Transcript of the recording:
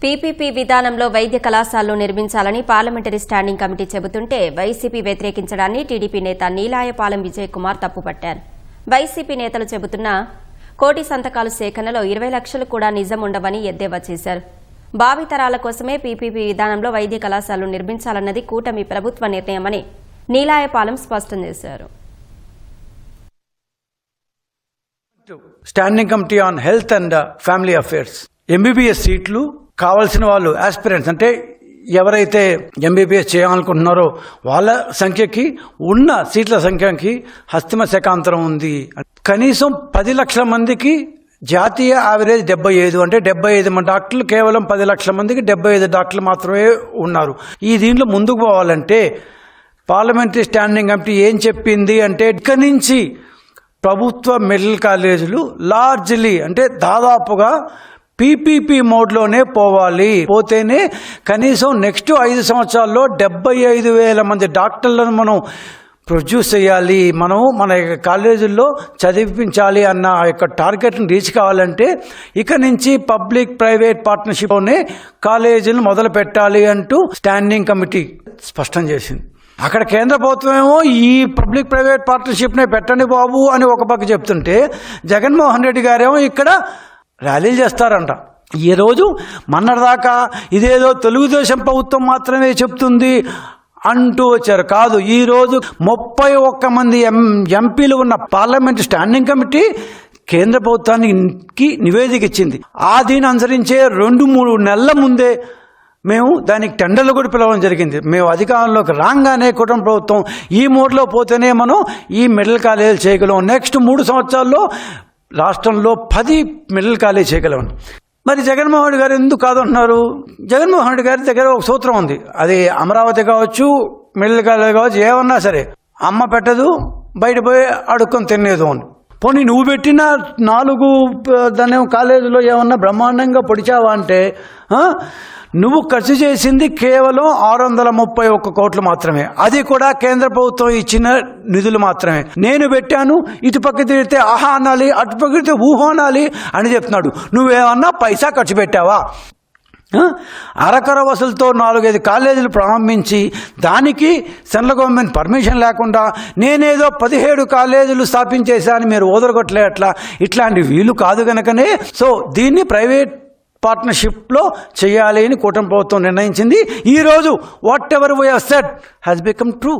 PPP విధానంలో వైద్య కళాశాలలు నిర్మించాలని పార్లమెంటరీ స్టాండింగ్ కమిటీ చెబుతుంటే వైసీపీ వ్యతిరేకించడాన్ని టీడీపీ నేత నీలాయపాలెం విజయ్ కుమార్ తప్పుపట్టారు. వైసీపీ నేతలు చెబుతున్న కోటి సంతకాలు సేకరణలో 20 లక్షలు కూడా నిజం ఉండవని ఎద్దేవా చేశారు. భావితరాల కోసమే పీపీపీ విధానంలో వైద్య కళాశాలలు నిర్మించాలన్నది కూటమి ప్రభుత్వ నిర్ణయమని నీలాయపాలెం స్పష్టం చేశారు. Standing committee on health and family affairs MBBS సీట్లు కావాల్సిన వాళ్ళు ఆస్పిరెంట్స్ అంటే ఎవరైతే ఎంబీబీఎస్ చేయాలనుకుంటున్నారో వాళ్ళ సంఖ్యకి ఉన్న సీట్ల సంఖ్యకి హస్తిమ శకాంతరం ఉంది. కనీసం 10 లక్షల మందికి జాతీయ యావరేజ్ 75 అంటే 75 డాక్టర్లు కేవలం 10 లక్షల మందికి 75 డాక్టర్లు మాత్రమే ఉన్నారు. ఈ దీంట్లో ముందుకు పోవాలంటే పార్లమెంటరీ స్టాండింగ్ కమిటీ ఏం చెప్పింది అంటే ఇక్కడి నుంచి ప్రభుత్వ మెడికల్ కాలేజీలు లార్జ్లీ అంటే దాదాపుగా పీపీపీ మోడ్లోనే పోవాలి. పోతేనే కనీసం నెక్స్ట్ 5 సంవత్సరాల్లో 75,000 మంది డాక్టర్లను మనం ప్రొడ్యూస్ చేయాలి, మనం మన కాలేజీల్లో చదివించాలి అన్న ఆ యొక్క టార్గెట్ని రీచ్ కావాలంటే ఇక నుంచి పబ్లిక్ ప్రైవేట్ పార్ట్నర్షిప్లోనే కాలేజీలను మొదలు పెట్టాలి అంటూ స్టాండింగ్ కమిటీ స్పష్టం చేసింది. అక్కడ కేంద్ర ప్రభుత్వం ఏమో ఈ పబ్లిక్ ప్రైవేట్ పార్ట్నర్షిప్నే పెట్టండి బాబు అని ఒక పక్క చెప్తుంటే జగన్మోహన్ రెడ్డి గారేమో ఇక్కడ ర్యాలీలు చేస్తారంట. ఈరోజు మొన్నటిదాకా ఇదేదో తెలుగుదేశం ప్రభుత్వం మాత్రమే చెప్తుంది అంటూ వచ్చారు. కాదు, ఈరోజు 31 మంది ఎంపీలు ఉన్న పార్లమెంట్ స్టాండింగ్ కమిటీ కేంద్ర ప్రభుత్వానికి నివేదిక ఇచ్చింది. ఆ దీన్ని అనుసరించే 2-3 నెలల ముందే మేము దానికి టెండర్లు కూడా పిలవడం జరిగింది. మేము అధికారంలోకి రాగానే కుటుంబ ప్రభుత్వం ఈ మోడ్లో పోతేనే మనం ఈ మెడికల్ కాలేజీలు చేయగలం, నెక్స్ట్ 3 సంవత్సరాల్లో రాష్ట్రంలో 10 మెడికల్ కాలేజ్ చేయగలం. మరి జగన్మోహన్ రెడ్డి గారు ఎందుకు కాదంటున్నారు? జగన్మోహన్ రెడ్డి గారి దగ్గర ఒక సూత్రం ఉంది. అది అమరావతి కావచ్చు, మెడికల్ కాలేజ్ కావచ్చు, ఏమన్నా సరే అమ్మ పెట్టదు, బయట పోయి అడుక్కొని తినేదు అని. పోనీ నువ్వు పెట్టిన 4 కాలేజీలో ఏమన్నా బ్రహ్మాండంగా పొడిచావా అంటే నువ్వు ఖర్చు చేసింది కేవలం 631 కోట్లు మాత్రమే. అది కూడా కేంద్ర ప్రభుత్వం ఇచ్చిన నిధులు మాత్రమే. నేను పెట్టాను, ఇటుపక్క తిరిగితే ఆహా అనాలి, అటుపక్క తిరిగితే ఊహో అనాలి అని చెప్తున్నాడు. నువ్వేమన్నా పైసా ఖర్చు పెట్టావా? అరకొర వసూలతో 4-5 కాలేజీలు ప్రారంభించి దానికి సెంట్రల్ గవర్నమెంట్ పర్మిషన్ లేకుండా నేనేదో 17 కాలేజీలు స్థాపించేశాను మీరు ఓదరగొట్టలే అట్లా, ఇట్లాంటి వీలు కాదు కనుకనే సో దీన్ని ప్రైవేట్ పార్ట్నర్షిప్లో చేయాలి అని కూటమి ప్రభుత్వం నిర్ణయించింది. ఈరోజు what ever we have said has become true.